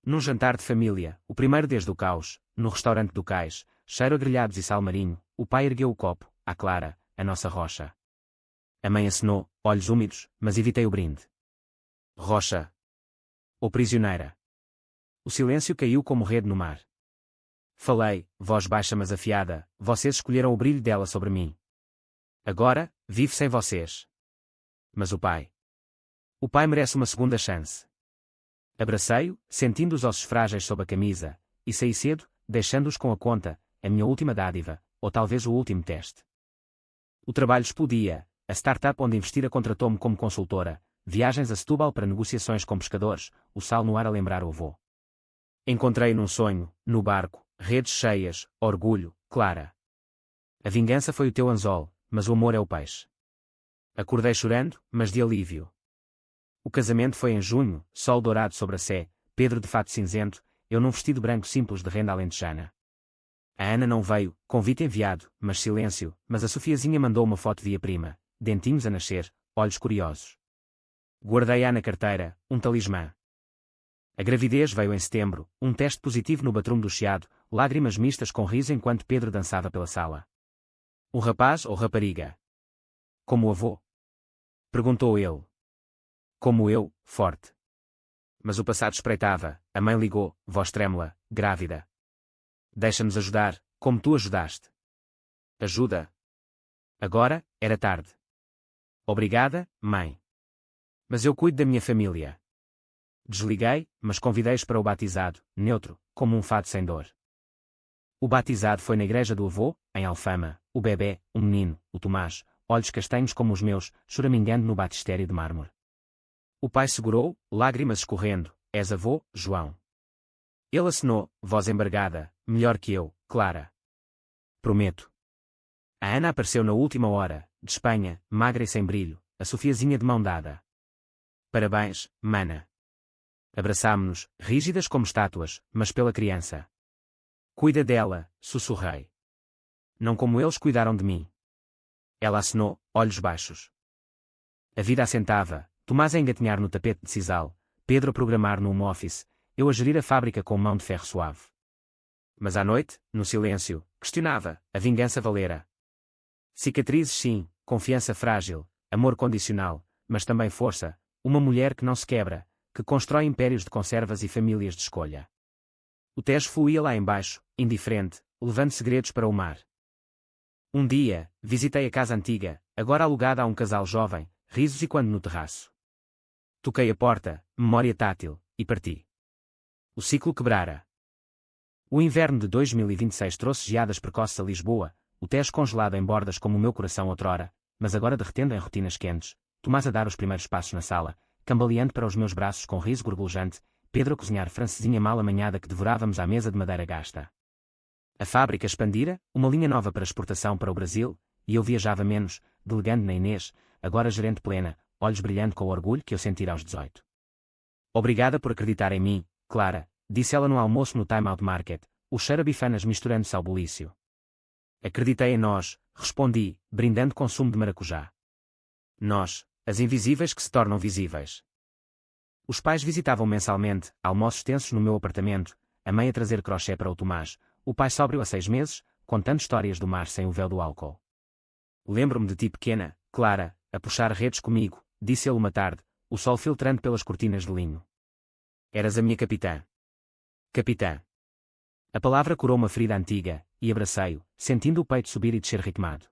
Num jantar de família, o primeiro desde o caos, no restaurante do Cais, cheiro a grelhados e sal marinho, o pai ergueu o copo, à Clara, a nossa rocha. A mãe acenou, olhos úmidos, mas evitei o brinde. Rocha. Ou prisioneira. O silêncio caiu como rede no mar. Falei, voz baixa mas afiada, vocês escolheram o brilho dela sobre mim. Agora, vivo sem vocês. Mas o pai. O pai merece uma segunda chance. Abracei-o, sentindo os ossos frágeis sob a camisa, e saí cedo, deixando-os com a conta, a minha última dádiva, ou talvez o último teste. O trabalho explodia, a startup onde investira contratou-me como consultora, viagens a Setúbal para negociações com pescadores, o sal no ar a lembrar o avô. Encontrei num sonho, no barco, Redes cheias, orgulho, Clara. A vingança foi o teu anzol, mas o amor é o peixe. Acordei chorando, mas de alívio. O casamento foi em junho, sol dourado sobre a sé, Pedro de fato cinzento, eu num vestido branco simples de renda alentejana. A Ana não veio, convite enviado, mas silêncio, mas a Sofiazinha mandou uma foto via prima, dentinhos a nascer, olhos curiosos. Guardei-a na carteira, um talismã. A gravidez veio em setembro, um teste positivo no batrume do Chiado, lágrimas mistas com riso enquanto Pedro dançava pela sala. Um rapaz ou rapariga? Como o avô? Perguntou ele. Como eu, forte. Mas o passado espreitava, a mãe ligou, voz trêmula, grávida. Deixa-nos ajudar, como tu ajudaste. Ajuda. Agora, era tarde. Obrigada, mãe. Mas eu cuido da minha família. Desliguei, mas convidei-os para o batizado, neutro, como um fado sem dor. O batizado foi na igreja do avô, em Alfama, o bebé, o menino, o Tomás, olhos castanhos como os meus, choramingando no batistério de mármore. O pai segurou, lágrimas escorrendo, és avô, João. Ele acenou, voz embargada, melhor que eu, Clara. Prometo. A Ana apareceu na última hora, de Espanha, magra e sem brilho, a Sofiazinha de mão dada. Parabéns, mana. Abraçámo-nos, rígidas como estátuas, mas pela criança. Cuida dela, sussurrei. Não como eles cuidaram de mim. Ela acenou, olhos baixos. A vida assentava, Tomás a engatinhar no tapete de sisal, Pedro a programar no home office, eu a gerir a fábrica com mão de ferro suave. Mas à noite, no silêncio, questionava, a vingança valera. Cicatrizes sim, confiança frágil, amor condicional, mas também força, uma mulher que não se quebra, que constrói impérios de conservas e famílias de escolha. O Tejo fluía lá embaixo, indiferente, levando segredos para o mar. Um dia, visitei a casa antiga, agora alugada a um casal jovem, risos e quando no terraço. Toquei a porta, memória tátil, e parti. O ciclo quebrara. O inverno de 2026 trouxe geadas precoces a Lisboa, o Tejo congelado em bordas como o meu coração outrora, mas agora derretendo em rotinas quentes, Tomás a dar os primeiros passos na sala, cambaleando para os meus braços com riso gorgolejante, Pedro a cozinhar francesinha mal amanhada que devorávamos à mesa de madeira gasta. A fábrica expandira, uma linha nova para exportação para o Brasil, e eu viajava menos, delegando na Inês, agora gerente plena, olhos brilhando com o orgulho que eu sentira aos 18. Obrigada por acreditar em mim, Clara, disse ela no almoço no Time Out Market, o cheiro a bifanas misturando-se ao bulício. Acreditei em nós, respondi, brindando com sumo de maracujá. Nós, as invisíveis que se tornam visíveis. Os pais visitavam mensalmente, almoços tensos no meu apartamento, a mãe a trazer crochê para o Tomás, o pai sóbrio há 6 meses, contando histórias do mar sem o véu do álcool. Lembro-me de ti pequena, Clara, a puxar redes comigo, disse ele uma tarde, o sol filtrando pelas cortinas de linho. Eras a minha capitã. Capitã. A palavra curou uma ferida antiga, e abracei-o, sentindo o peito subir e descer ritmado.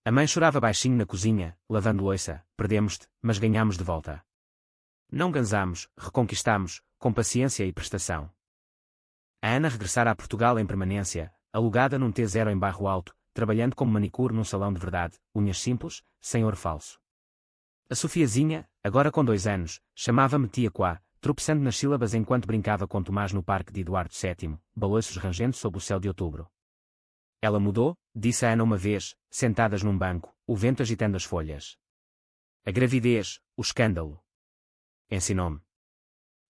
A mãe chorava baixinho na cozinha, lavando louça, perdemos-te, mas ganhámos de volta. Não ganzámos, reconquistámos, com paciência e prestação. A Ana regressara a Portugal em permanência, alugada num T0 em Barro Alto, trabalhando como manicure num salão de verdade, unhas simples, sem ouro falso. A Sofiazinha, agora com 2 anos, chamava-me Tia Quá, tropeçando nas sílabas enquanto brincava com Tomás no parque de Eduardo VII, baloiços rangendo sob o céu de outubro. Ela mudou, disse a Ana uma vez, sentadas num banco, o vento agitando as folhas. A gravidez, o escândalo. Ensinou-me.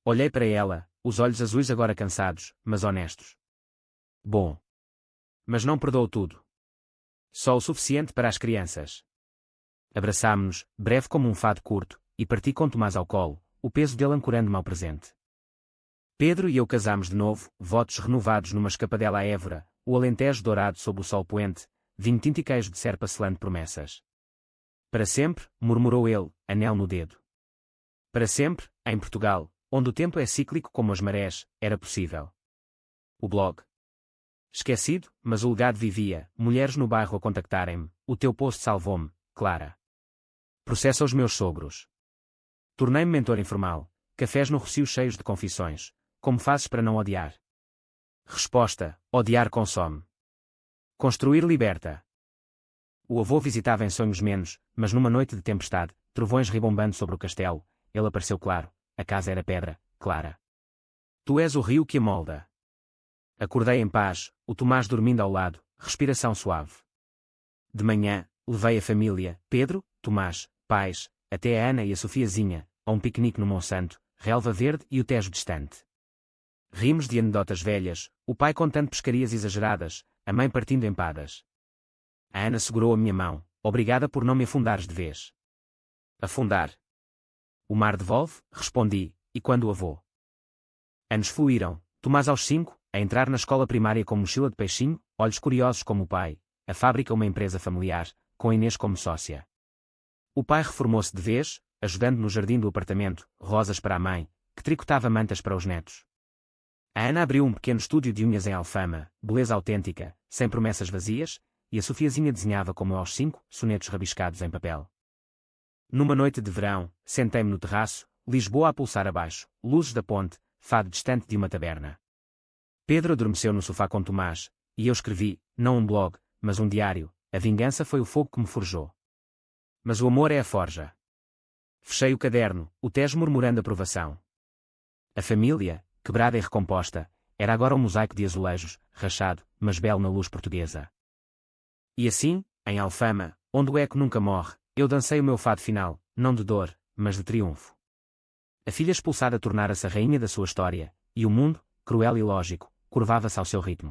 Olhei para ela, os olhos azuis agora cansados, mas honestos. Bom. Mas não perdoou tudo. Só o suficiente para as crianças. Abraçámo-nos, breve como um fado curto, e parti com Tomás ao colo, o peso dele ancorando-me ao presente. Pedro e eu casámos de novo, votos renovados numa escapadela à Évora, o Alentejo dourado sob o sol poente, vinho tinto e queijo de serpa selando promessas. Para sempre, murmurou ele, anel no dedo. Para sempre, em Portugal, onde o tempo é cíclico como as marés, era possível. O blog. Esquecido, mas o legado vivia, mulheres no bairro a contactarem-me, o teu post salvou-me, Clara. Processa os meus sogros. Tornei-me mentor informal, cafés no Rocio cheios de confissões, como fazes para não odiar? Resposta, odiar consome. Construir liberta. O avô visitava em sonhos menos, mas numa noite de tempestade, trovões ribombando sobre o castelo, ele apareceu claro, a casa era pedra, Clara. Tu és o rio que a molda. Acordei em paz, o Tomás dormindo ao lado, respiração suave. De manhã, levei a família, Pedro, Tomás, pais, até a Ana e a Sofiazinha, a um piquenique no Monsanto, relva verde e o Tejo distante. Rimos de anedotas velhas, o pai contando pescarias exageradas, a mãe partindo empadas. A Ana segurou a minha mão, obrigada por não me afundares de vez. Afundar. O mar devolve, respondi, e quando o avô? Anos fluíram, Tomás aos 5, a entrar na escola primária com mochila de peixinho, olhos curiosos como o pai, a fábrica uma empresa familiar, com Inês como sócia. O pai reformou-se de vez, ajudando no jardim do apartamento, rosas para a mãe, que tricotava mantas para os netos. A Ana abriu um pequeno estúdio de unhas em Alfama, beleza autêntica, sem promessas vazias, e a Sofiazinha desenhava como eu aos 5, sonetos rabiscados em papel. Numa noite de verão, sentei-me no terraço, Lisboa a pulsar abaixo, luzes da ponte, fado distante de uma taberna. Pedro adormeceu no sofá com Tomás, e eu escrevi, não um blog, mas um diário, a vingança foi o fogo que me forjou. Mas o amor é a forja. Fechei o caderno, o Tejo murmurando aprovação. A família, quebrada e recomposta, era agora um mosaico de azulejos, rachado, mas belo na luz portuguesa. E assim, em Alfama, onde o eco nunca morre, eu dancei o meu fado final, não de dor, mas de triunfo. A filha expulsada tornara-se a rainha da sua história, e o mundo, cruel e lógico, curvava-se ao seu ritmo.